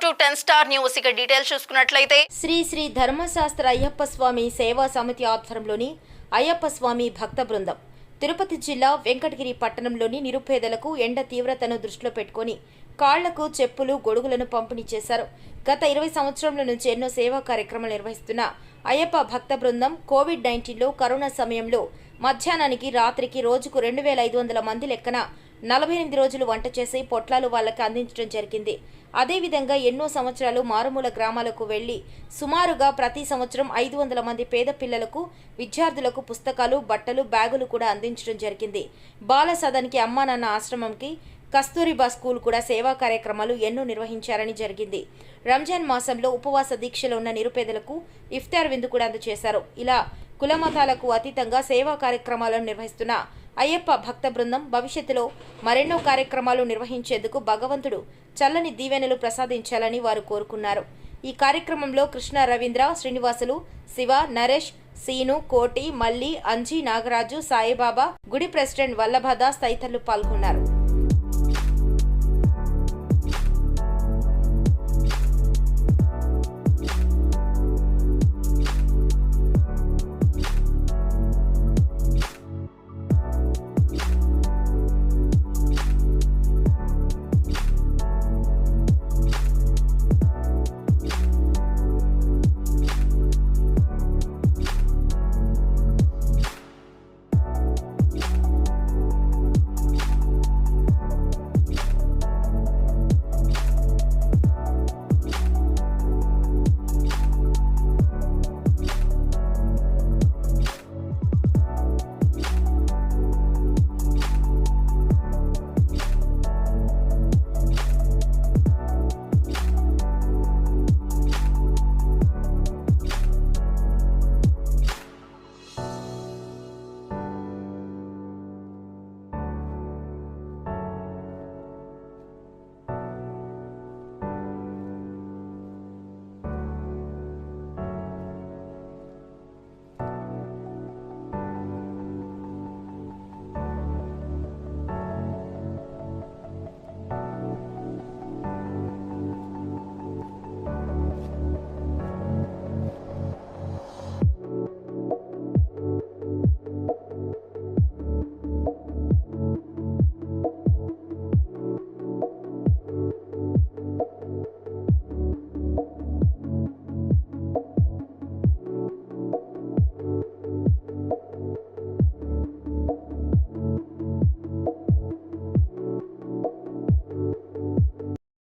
Welcome to 10 star news. ఇక details చూసుకున్నట్లయితే శ్రీ శ్రీ ధర్మశాస్త్ర అయ్యప్ప స్వామి సేవా సమితి ఆధ్వర్యంలోని అయ్యప్ప స్వామి భక్త బృందం తిరుపతి జిల్లా వెంకటగిరి పట్టణంలోని నిరుపేదలకు ఎండ తీవ్రతను దృష్టిలో పెట్టుకుని కాళ్లకు చెప్పులు గొడుగులను పంపిణీ చేశారు. గత 20 సంవత్సరాల నుంచి ఎన్నో సేవా కార్యక్రమాలు నిర్వహిస్తున్న అయ్యప్ప భక్త బృందం కోవిడ్-19లో కరోనా సమయంలో మధ్యాహ్నానికి రాత్రికి రోజుకు 2500 మంది లెక్కన 48 రోజులు వంట చేసి పొట్లాలు వాళ్ళకి అందించడం జరిగింది. అదేవిధంగా ఎన్నో సంవత్సరాలు మారుమూల గ్రామాలకు వెళ్లి సుమారుగా ప్రతి సంవత్సరం 500 మంది పేద పిల్లలకు విద్యార్థులకు పుస్తకాలు బట్టలు బ్యాగులు కూడా అందించడం జరిగింది. బాల సదన్కి అమ్మా నాన్న ఆశ్రమంకి కస్తూరిబా స్కూల్ కూడా సేవా కార్యక్రమాలు ఎన్నో నిర్వహించారని జరిగింది. రంజాన్ మాసంలో ఉపవాస దీక్షలో ఉన్న నిరుపేదలకు ఇఫ్తార్ విందు కూడా అందజేశారు. ఇలా కులమతాలకు అతీతంగా సేవా కార్యక్రమాలను నిర్వహిస్తున్న అయ్యప్ప భక్త బృందం భవిష్యత్తులో మరెన్నో కార్యక్రమాలు నిర్వహించేందుకు భగవంతుడు చల్లని దీవెనలు ప్రసాదించాలని వారు కోరుకున్నారు. ఈ కార్యక్రమంలో కృష్ణ రవీంద్ర, శ్రీనివాసులు, శివ, నరేష్, సీను, కోటి, మల్లి, అంజీ, నాగరాజు, సాయిబాబా, గుడి ప్రెసిడెంట్ వల్లభదాస్ తదితరులు పాల్గొన్నారు.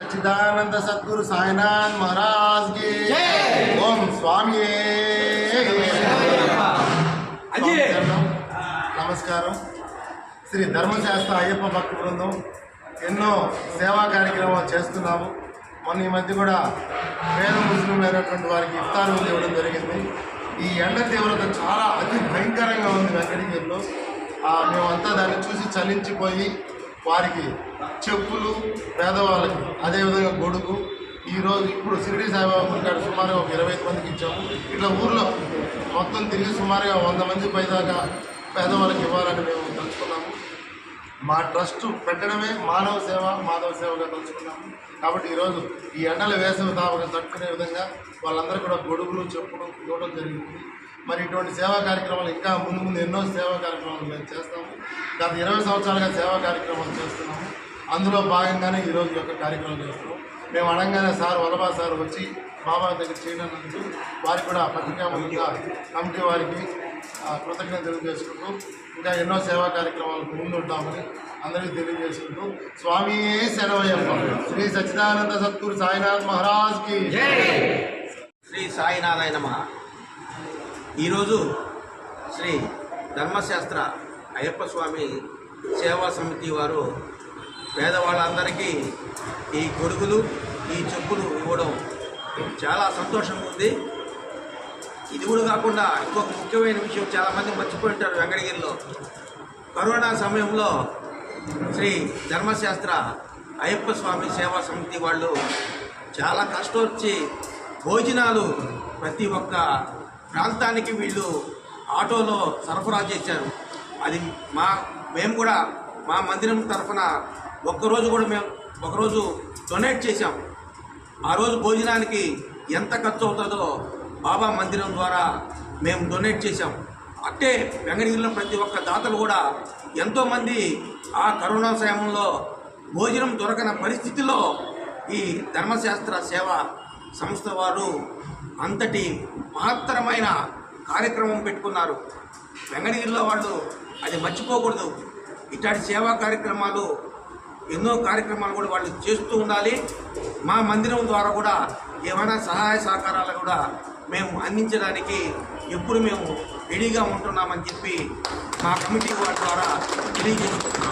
सच्चिदानंद सद्गुरु साईनाथ महाराज की ओम स्वामी నమస్కారం. శ్రీ ధర్మశాస్త్ర అయ్యప్ప భక్త బృందం ఎన్నో సేవా కార్యక్రమాలు చేస్తున్నాము. మొన్న ఈ మధ్య కూడా పేద ముస్లింలు అయినటువంటి వారికి ఇఫ్తార్ విందు ఇవ్వడం జరిగింది. ఈ ఎండ తీవ్రత చాలా అతి భయంకరంగా ఉంది వెంకటగిరిలో. మేమంతా దాన్ని చూసి చలించిపోయి వారికి చెప్పులు పేదవాళ్ళకి అదేవిధంగా గొడుగు ఈరోజు ఇప్పుడు షిరిడి సాయిబాబా కాడ సుమారుగా ఒక 25 మందికి ఇచ్చాము. ఇట్లా ఊర్లో మొత్తం తిరిగి సుమారుగా 100 మంది పైదాకా పేదవాళ్ళకి ఇవ్వాలని మేము తలుచుకున్నాము. మా ట్రస్ట్ పెట్టడమే మానవ సేవ మాధవ సేవగా తలుచుకున్నాము. కాబట్టి ఈరోజు ఈ ఎండల వేసవి తాపకం తట్టుకునే విధంగా వాళ్ళందరూ కూడా గొడుగులు చెప్పులు ఇవ్వడం జరిగింది. మరి ఇటువంటి సేవా కార్యక్రమాలు ఇంకా ముందు ముందు ఎన్నో సేవా కార్యక్రమాలు మేము చేస్తాము. గత 20 సంవత్సరాలుగా సేవా కార్యక్రమాలు చేస్తున్నాము. అందులో భాగంగానే ఈరోజు యొక్క కార్యక్రమం చేస్తున్నాం. మేము అనగానే సార్ వల్లభా సార్ వచ్చి బాబా దగ్గర చేయడానికి వారికి కూడా పత్రికాముఖంగా కమిటీ వారికి కృతజ్ఞత తెలియజేసుకుంటూ ఇంకా ఎన్నో సేవా కార్యక్రమాలకు ముందుంటామని అందరికీ తెలియజేసుకుంటూ స్వామి శరణమయ్యప్ప. శ్రీ సచ్చిదానంద సద్గురు సాయినాథ్ మహారాజ్కి శ్రీ సాయినాథాయ నమః. ఈరోజు శ్రీ ధర్మశాస్త్ర అయ్యప్ప స్వామి సేవా సమితి వారు పేదవాళ్ళందరికీ ఈ గొడుగులు ఈ చెప్పులు ఇవ్వడం చాలా సంతోషంగా ఉంది. ఇది కూడా కాకుండా ఇంకొక ముఖ్యమైన విషయం చాలామంది మర్చిపోయి ఉంటారు. వెంకటగిరిలో కరోనా సమయంలో శ్రీ ధర్మశాస్త్ర అయ్యప్ప స్వామి సేవా సమితి వాళ్ళు చాలా కష్టం వచ్చి భోజనాలు ప్రతి ఒక్క ప్రాంతానికి వీళ్ళు ఆటోలో సరఫరా చేశారు. అది మేము కూడా మా మందిరం తరఫున ఒక్కరోజు కూడా మేము ఒకరోజు డొనేట్ చేశాం. ఆ రోజు భోజనానికి ఎంత ఖర్చు అవుతుందో బాబా మందిరం ద్వారా మేము డొనేట్ చేశాం. అట్టే వెంకటగిరిలో ప్రతి ఒక్క దాతలు కూడా ఎంతోమంది ఆ కరోనా సమయంలో భోజనం దొరకని పరిస్థితిలో ఈ ధర్మశాస్త్ర సేవా సంస్థ వారు అంతటి మహత్తరమైన కార్యక్రమం పెట్టుకున్నారు. వెంకటగిరిలో వాళ్ళు అది మర్చిపోకూడదు. ఇట్లాంటి సేవా కార్యక్రమాలు ఎన్నో కార్యక్రమాలు కూడా వాళ్ళు చేస్తూ ఉండాలి. మా మందిరం ద్వారా కూడా ఏమైనా సహాయ సహకారాలు కూడా మేము అందించడానికి ఎప్పుడు మేము రెడీగా ఉంటున్నామని చెప్పి మా కమిటీ వారి ద్వారా తెలియజేస్తున్నాం.